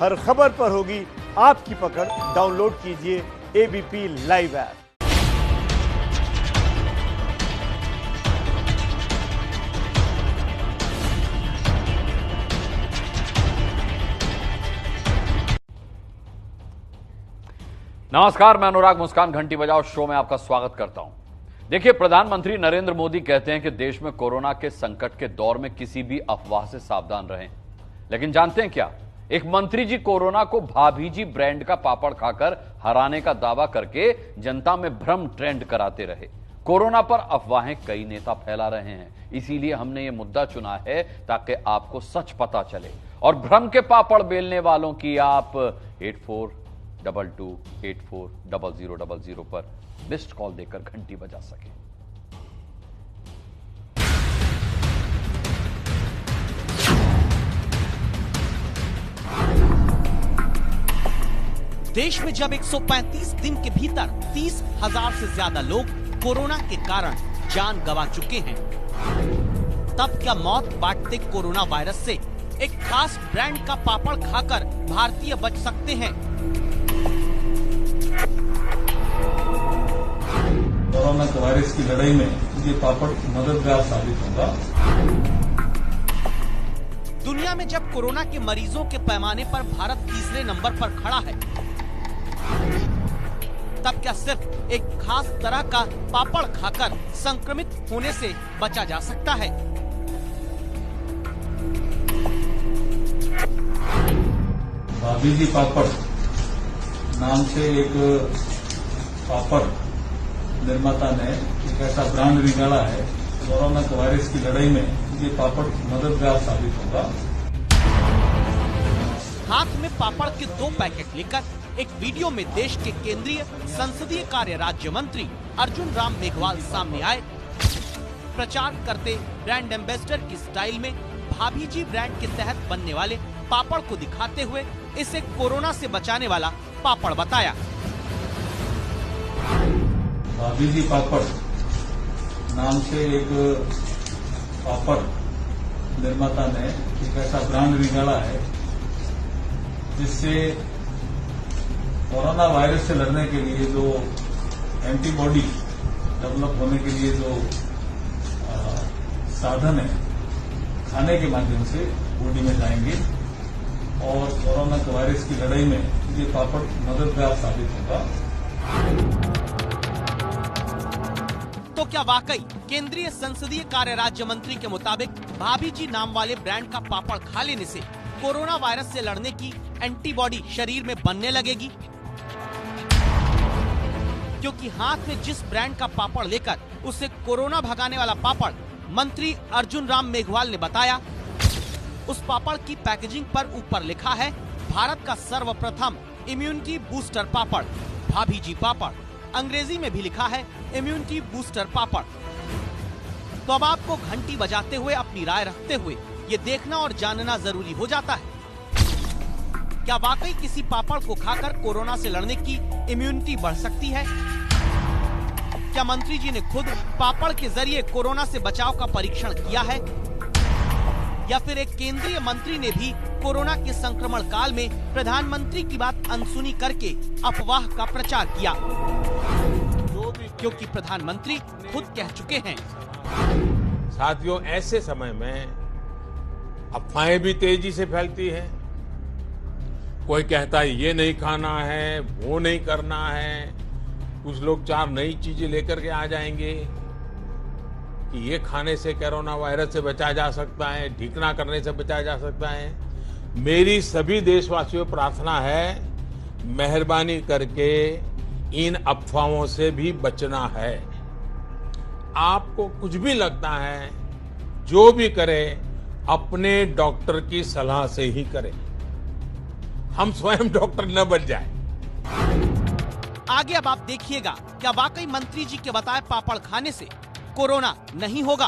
हर खबर पर होगी आपकी पकड़। डाउनलोड कीजिए एबीपी लाइव ऐप। नमस्कार, मैं अनुराग मुस्कान घंटी बजाओ शो में आपका स्वागत करता हूं। देखिए, प्रधानमंत्री नरेंद्र मोदी कहते हैं कि देश में कोरोना के संकट के दौर में किसी भी अफवाह से सावधान रहें। लेकिन जानते हैं क्या, एक मंत्री जी कोरोना को भाभी जी ब्रांड का पापड़ खाकर हराने का दावा करके जनता में भ्रम ट्रेंड कराते रहे। कोरोना पर अफवाहें कई नेता फैला रहे हैं, इसीलिए हमने ये मुद्दा चुना है ताकि आपको सच पता चले और भ्रम के पापड़ बेलने वालों की आप 8422840000 पर मिस्ड कॉल देकर घंटी बजा सके। देश में जब 135 दिन के भीतर 30,000 से ज्यादा लोग कोरोना के कारण जान गंवा चुके हैं, तब क्या मौत बांटते कोरोना वायरस से एक खास ब्रांड का पापड़ खाकर भारतीय बच सकते हैं? कोरोना वायरस की लड़ाई में ये पापड़ मददगार साबित होगा। दुनिया में जब कोरोना के मरीजों के पैमाने पर भारत तीसरे नंबर पर खड़ा है, तब क्या सिर्फ एक खास तरह का पापड़ खाकर संक्रमित होने से बचा जा सकता है? भाभी जी पापड़ नाम से एक पापड़ निर्माता ने एक ऐसा ब्रांड निकाला है। कोरोना वायरस की लड़ाई में ये पापड़ मददगार साबित होगा। हाथ में पापड़ के 2 पैकेट लेकर एक वीडियो में देश के केंद्रीय संसदीय कार्य राज्य मंत्री अर्जुन राम मेघवाल सामने आए। प्रचार करते ब्रांड एम्बेसडर की स्टाइल में भाभी जी ब्रांड के तहत बनने वाले पापड़ को दिखाते हुए इसे कोरोना से बचाने वाला पापड़ बताया। भाभी जी पापड़ नाम से एक पापड़ निर्माता ने एक ऐसा ब्रांड निकाला है जिससे कोरोना वायरस से लड़ने के लिए जो एंटीबॉडी डेवलप होने के लिए जो साधन है, खाने के माध्यम से बॉडी में जाएंगे और कोरोना वायरस की लड़ाई में ये पापड़ मददगार साबित होगा। तो क्या वाकई केंद्रीय संसदीय कार्य राज्य मंत्री के मुताबिक भाभी जी नाम वाले ब्रांड का पापड़ खा लेने से कोरोना वायरस से लड़ने की एंटीबॉडी शरीर में बनने लगेगी? क्योंकि हाथ में जिस ब्रांड का पापड़ लेकर उसे कोरोना भगाने वाला पापड़ मंत्री अर्जुन राम मेघवाल ने बताया, उस पापड़ की पैकेजिंग पर ऊपर लिखा है भारत का सर्वप्रथम इम्यूनिटी बूस्टर पापड़ भाभी जी पापड़। अंग्रेजी में भी लिखा है इम्यूनिटी बूस्टर पापड़। तो अब आपको घंटी बजाते हुए अपनी राय रखते हुए ये देखना और जानना जरूरी हो जाता है, क्या वाकई किसी पापड़ को खाकर कोरोना से लड़ने की इम्यूनिटी बढ़ सकती है? क्या मंत्री जी ने खुद पापड़ के जरिए कोरोना से बचाव का परीक्षण किया है, या फिर एक केंद्रीय मंत्री ने भी कोरोना के संक्रमण काल में प्रधानमंत्री की बात अनसुनी करके अफवाह का प्रचार किया? क्योंकि प्रधानमंत्री खुद कह चुके हैं, साथियों, ऐसे समय में अफवाहें भी तेजी से फैलती हैं। कोई कहता है ये नहीं खाना है, वो नहीं करना है। कुछ लोग 4 नई चीजें लेकर के आ जाएंगे कि ये खाने से कोरोना वायरस से बचा जा सकता है, ढीकना करने से बचा जा सकता है। मेरी सभी देशवासियों को प्रार्थना है, मेहरबानी करके इन अफवाहों से भी बचना है। आपको कुछ भी लगता है, जो भी करें, अपने डॉक्टर की सलाह से ही करें। हम स्वयं डॉक्टर न बन जाएं। आगे अब आप देखिएगा, क्या वाकई मंत्री जी के बताए पापड़ खाने से कोरोना नहीं होगा?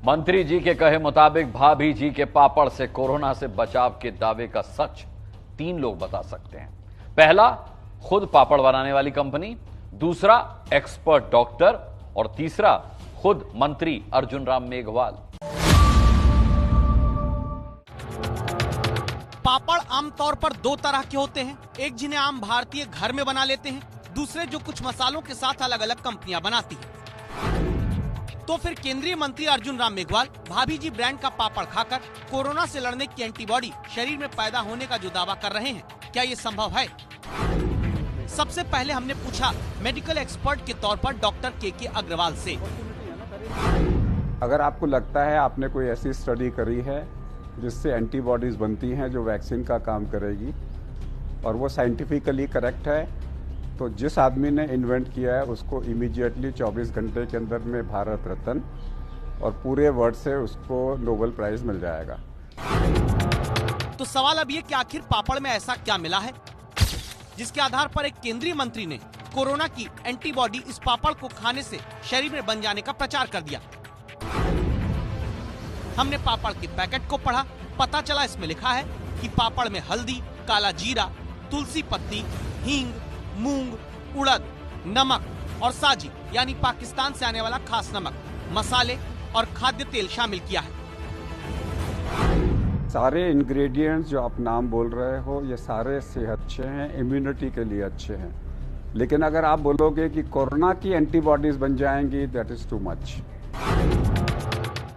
मंत्री जी के कहे मुताबिक भाभी जी के पापड़ से कोरोना से बचाव के दावे का सच 3 लोग बता सकते हैं। पहला, खुद पापड़ बनाने वाली कंपनी, दूसरा एक्सपर्ट डॉक्टर और तीसरा खुद मंत्री अर्जुन राम मेघवाल। पापड़ आमतौर पर दो तरह के होते हैं, एक जिन्हें आम भारतीय घर में बना लेते हैं, दूसरे जो कुछ मसालों के साथ अलग अलग कंपनियां बनाती हैं। तो फिर केंद्रीय मंत्री अर्जुन राम मेघवाल भाभी जी ब्रांड का पापड़ खाकर कोरोना से लड़ने की एंटीबॉडी शरीर में पैदा होने का जो दावा कर रहे हैं, क्या ये संभव है? सबसे पहले हमने पूछा मेडिकल एक्सपर्ट के तौर पर डॉक्टर के अग्रवाल से। अगर आपको लगता है आपने कोई ऐसी स्टडी करी है जिससे एंटीबॉडीज बनती हैं जो वैक्सीन का काम करेगी और वो साइंटिफिकली करेक्ट है, तो जिस आदमी ने इन्वेंट किया है उसको इमीडिएटली 24 घंटे के अंदर में भारत रत्न और पूरे वर्ल्ड से उसको नोबेल प्राइज मिल जाएगा। तो सवाल अब ये कि आखिर पापड़ में ऐसा क्या मिला है जिसके आधार पर एक केंद्रीय मंत्री ने कोरोना की एंटीबॉडी इस पापड़ को खाने से शरीर में बन जाने का प्रचार कर दिया। हमने पापड़ के पैकेट को पढ़ा, पता चला इसमें लिखा है कि पापड़ में हल्दी, काला जीरा, तुलसी पत्ती, हींग, मूंग, उड़द, नमक और साजी यानी पाकिस्तान से आने वाला खास नमक, मसाले और खाद्य तेल शामिल किया है। सारे इंग्रेडिएंट्स जो आप नाम बोल रहे हो ये सारे सेहत अच्छे हैं, इम्यूनिटी के लिए अच्छे हैं, लेकिन अगर आप बोलोगे कि कोरोना की एंटीबॉडीज बन जाएंगी, दैट इज टू मच।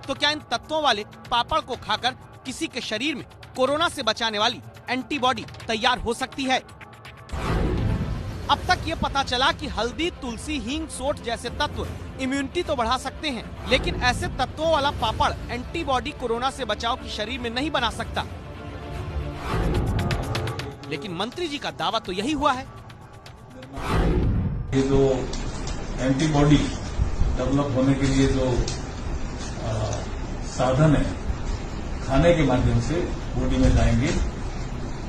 तो क्या इन तत्वों वाले पापड़ को खाकर किसी के शरीर में कोरोना से बचाने वाली एंटीबॉडी तैयार हो सकती है? अब तक ये पता चला कि हल्दी, तुलसी, हींग, सोंठ जैसे तत्व इम्यूनिटी तो बढ़ा सकते हैं, लेकिन ऐसे तत्वों वाला पापड़ एंटीबॉडी कोरोना से बचाव की शरीर में नहीं बना सकता। लेकिन मंत्री जी का दावा तो यही हुआ है। ये जो एंटीबॉडी डेवलप होने के लिए जो साधन है, खाने के माध्यम से बॉडी में जाएंगे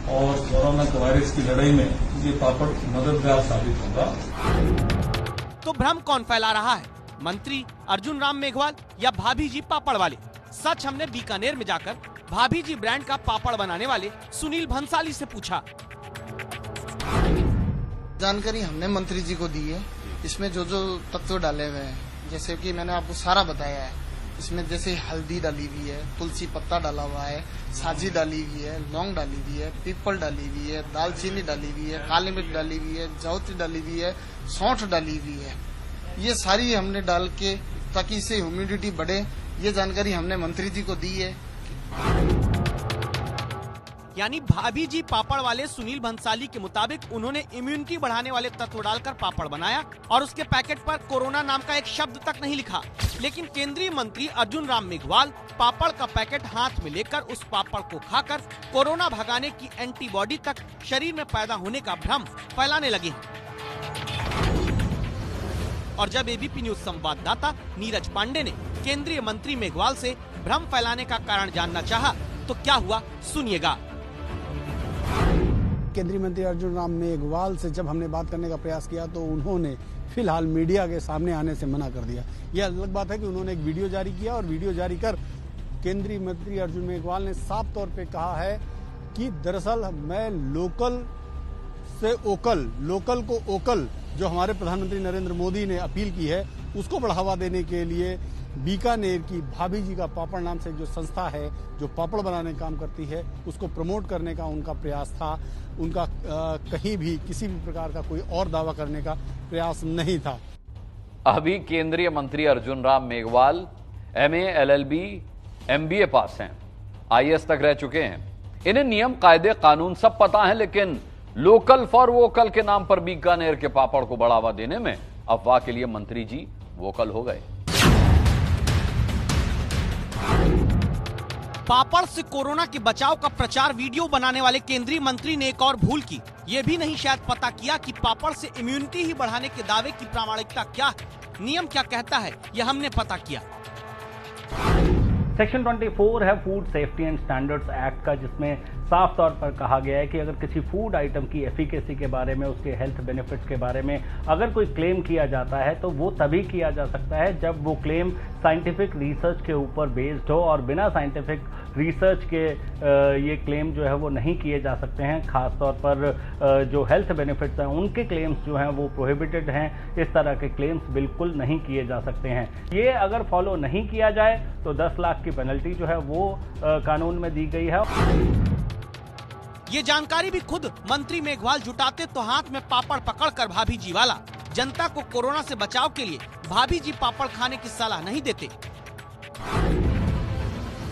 और कोरोना वायरस की लड़ाई में ये पापड़ मददगार साबित होगा। तो भ्रम कौन फैला रहा है, मंत्री अर्जुन राम मेघवाल या भाभी जी पापड़ वाले? सच हमने बीकानेर में जाकर भाभी जी ब्रांड का पापड़ बनाने वाले सुनील भंसाली से पूछा। जानकारी हमने मंत्री जी को दी है। इसमें जो जो तत्व डाले हुए हैं, जैसे कि मैंने आपको सारा बताया है, इसमें जैसे हल्दी डाली हुई है, तुलसी पत्ता डाला हुआ है, साजी डाली हुई है, लौंग डाली हुई है, पीपल डाली हुई है, दालचीनी डाली हुई है, काली मिर्च डाली हुई है, जावित्री डाली हुई है, सौंठ डाली हुई है। ये सारी हमने डाल के ताकि इससे ह्यूमिडिटी बढ़े, ये जानकारी हमने मंत्री जी को दी है। यानी भाभी जी पापड़ वाले सुनील भंसाली के मुताबिक उन्होंने इम्यूनिटी बढ़ाने वाले तत्व डालकर पापड़ बनाया और उसके पैकेट पर कोरोना नाम का एक शब्द तक नहीं लिखा। लेकिन केंद्रीय मंत्री अर्जुन राम मेघवाल पापड़ का पैकेट हाथ में लेकर उस पापड़ को खाकर कोरोना भगाने की एंटीबॉडी तक शरीर में पैदा होने का भ्रम फैलाने लगे हैं। और जब एबीपी न्यूज संवाददाता नीरज पांडे ने केंद्रीय मंत्री मेघवाल से भ्रम फैलाने का कारण जानना चाहा, तो क्या हुआ सुनिएगा। केंद्रीय मंत्री अर्जुन राम मेघवाल से जब हमने बात करने का प्रयास किया तो उन्होंने फिलहाल मीडिया के सामने आने से मना कर दिया। यह अलग बात है कि उन्होंने एक वीडियो जारी किया और वीडियो जारी कर केंद्रीय मंत्री अर्जुन मेघवाल ने साफ तौर पे कहा है कि दरअसल मैं लोकल से ओकल, लोकल को ओकल जो हमारे प्रधानमंत्री नरेंद्र मोदी ने अपील की है उसको बढ़ावा देने के लिए बीकानेर की भाभी जी का पापड़ नाम से जो संस्था है जो पापड़ बनाने का काम करती है उसको प्रमोट करने का उनका प्रयास था। उनका कहीं भी किसी भी प्रकार का कोई और दावा करने का प्रयास नहीं था। अभी केंद्रीय मंत्री Arjun Ram Meghwal MA, LLB, MBA पास हैं, IAS तक रह चुके हैं। इन्हें नियम, कायदे, कानून सब पता है, लेकिन लोकल फॉर वोकल के नाम पर बीकानेर के पापड़ को बढ़ावा देने में अफवाह के लिए मंत्री जी वोकल हो गए। पापड़ से कोरोना के बचाव का प्रचार वीडियो बनाने वाले केंद्रीय मंत्री ने एक और भूल की। ये भी नहीं शायद पता किया कि पापड़ से इम्यूनिटी ही बढ़ाने के दावे की प्रामाणिकता क्या है, नियम क्या कहता है, यह हमने पता किया। सेक्शन 24 है food safety and standards act का, जिसमें साफ तौर पर कहा गया है कि अगर किसी फूड आइटम की एफिकेसी के बारे में, उसके हेल्थ बेनिफिट्स के बारे में अगर कोई क्लेम किया जाता है तो वो तभी किया जा सकता है जब वो क्लेम साइंटिफिक रिसर्च के ऊपर बेस्ड हो, और बिना साइंटिफिक रिसर्च के ये क्लेम जो है वो नहीं किए जा सकते हैं। खासतौर पर जो हेल्थ बेनिफिट्स हैं उनके क्लेम्स जो हैं वो प्रोहिबिटेड हैं। इस तरह के क्लेम्स बिल्कुल नहीं किए जा सकते हैं। ये अगर फॉलो नहीं किया जाए तो 10 लाख की पेनल्टी जो है वो कानून में दी गई है। ये जानकारी भी खुद मंत्री मेघवाल जुटाते तो हाथ में पापड़ पकड़कर भाभी जी वाला। जनता को कोरोना से बचाव के लिए भाभी जी पापड़ खाने की सलाह नहीं देते।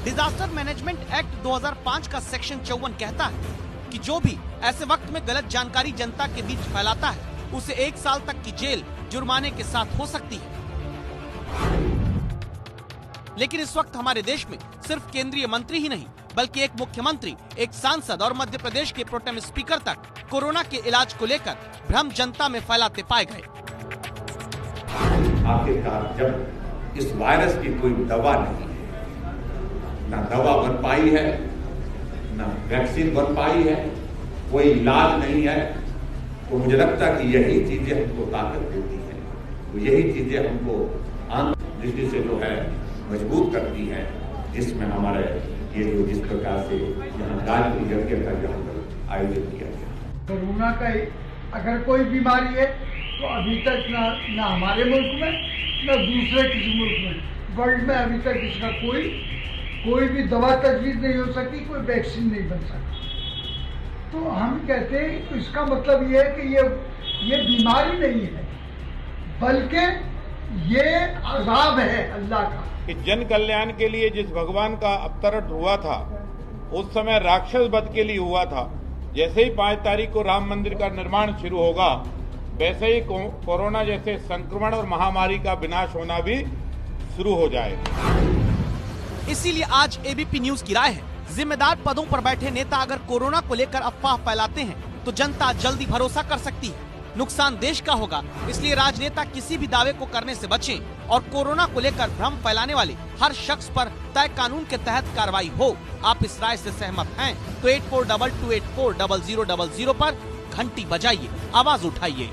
डिजास्टर मैनेजमेंट एक्ट 2005 का सेक्शन 54 कहता है कि जो भी ऐसे वक्त में गलत जानकारी जनता के बीच फैलाता है उसे 1 साल तक की जेल जुर्माने के साथ हो सकती है। लेकिन इस वक्त हमारे देश में सिर्फ केंद्रीय मंत्री ही नहीं बल्कि एक मुख्यमंत्री, एक सांसद और मध्य प्रदेश के प्रोटेम स्पीकर तक कोरोना के इलाज को लेकर भ्रम जनता में फैलाते पाए गए। आखिरकार जब इस वायरस की कोई दवा नहीं है, ना दवा बन पाई है, ना वैक्सीन बन पाई है, कोई इलाज नहीं है, तो मुझे लगता है कि यही चीजें हमको ताकत देती हैं, तो यही चीजें हमको आंतरिक दृष्टि से जो है मजबूत करती है, जिसमें हमारे ये जो जिस प्रकार से यहाँ गाजपुर यज्ञ का यहाँ पर आयोजन किया गया। कोरोना का अगर कोई बीमारी है तो अभी तक ना हमारे मुल्क में ना दूसरे किसी मुल्क में, वर्ल्ड में अभी तक इसका कोई भी दवा तजवीज़ नहीं हो सकी, कोई वैक्सीन नहीं बन सकी। तो हम कहते हैं तो इसका मतलब ये है कि ये बीमारी नहीं है बल्कि ये अज़ाब है अल्लाह का। कि जन कल्याण के लिए जिस भगवान का अवतरण हुआ था उस समय राक्षस वध के लिए हुआ था। जैसे ही 5 तारीख को राम मंदिर का निर्माण शुरू होगा वैसे ही कोरोना जैसे संक्रमण और महामारी का विनाश होना भी शुरू हो जाएगा। इसीलिए आज एबीपी न्यूज की राय है, जिम्मेदार पदों पर बैठे नेता अगर कोरोना को लेकर अफवाह फैलाते हैं तो जनता जल्दी भरोसा कर सकती है, नुकसान देश का होगा। इसलिए राजनेता किसी भी दावे को करने से बचें और कोरोना को लेकर भ्रम फैलाने वाले हर शख्स पर तय कानून के तहत कार्रवाई हो। आप इस राय से सहमत हैं तो 8422840000 पर घंटी बजाइए, आवाज उठाइए।